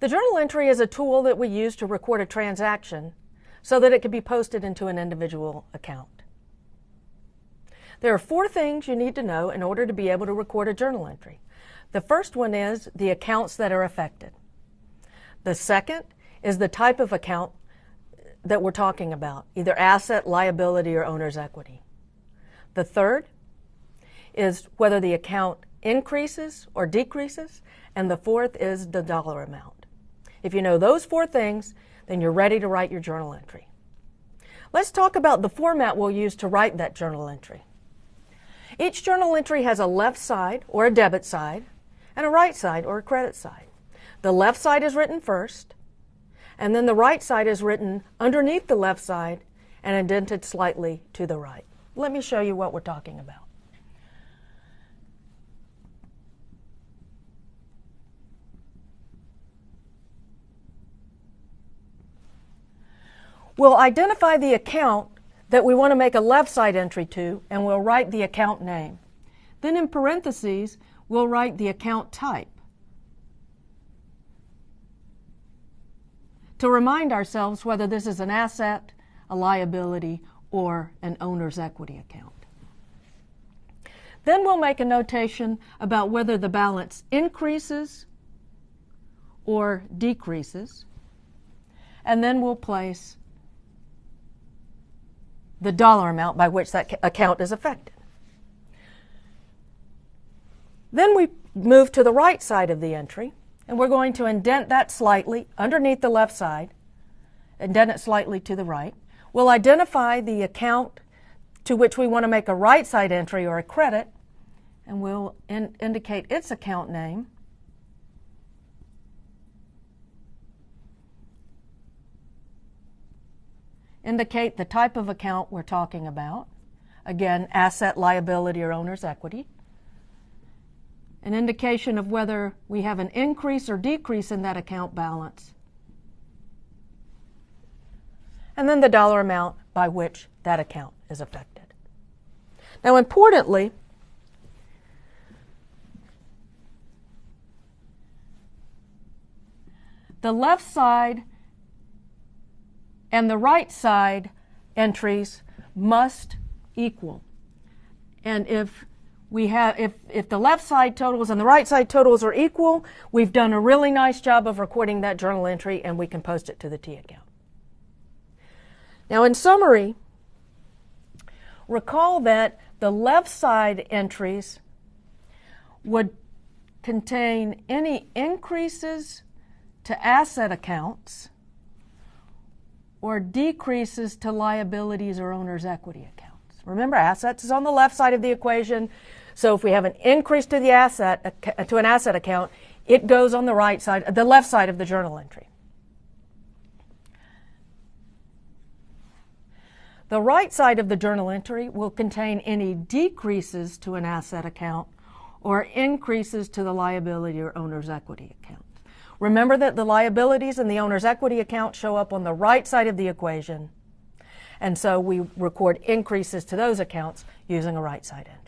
The journal entry is a tool that we use to record a transaction so that it can be posted into an individual account. There are 4 things you need to know in order to be able to record a journal entry. The first one is the accounts that are affected. The second is the type of account that we're talking about, either asset, liability, or owner's equity. The third is whether the account increases or decreases, and the fourth is the dollar amount. If you know those 4 things, then you're ready to write your journal entry. Let's talk about the format we'll use to write that journal entry. Each journal entry has a left side, or a debit side, and a right side, or a credit side. The left side is written first, and then the right side is written underneath the left side and indented slightly to the right. Let me show you what we're talking about. We'll identify the account that we want to make a left side entry to, and we'll write the account name. Then in parentheses, we'll write the account type to remind ourselves whether this is an asset, a liability, or an owner's equity account. Then we'll make a notation about whether the balance increases or decreases, and then we'll place the dollar amount by which that account is affected. Then we move to the right side of the entry, and we're going to indent that slightly underneath the left side, indent it slightly to the right. We'll identify the account to which we want to make a right side entry or a credit, and we'll indicate its account name. Indicate the type of account we're talking about. Again, asset, liability, or owner's equity. An indication of whether we have an increase or decrease in that account balance. And then the dollar amount by which that account is affected. Now, importantly, the left side and the right side entries must equal. And if the left side totals and the right side totals are equal, we've done a really nice job of recording that journal entry, and we can post it to the T account. Now, in summary, recall that the left side entries would contain any increases to asset accounts or decreases to liabilities or owner's equity accounts. Remember, assets is on the left side of the equation, so if we have an increase to the an asset account, it goes on the right side, the left side of the journal entry. The right side of the journal entry will contain any decreases to an asset account or increases to the liability or owner's equity account. Remember that the liabilities and the owner's equity account show up on the right side of the equation, and so we record increases to those accounts using a right side entry.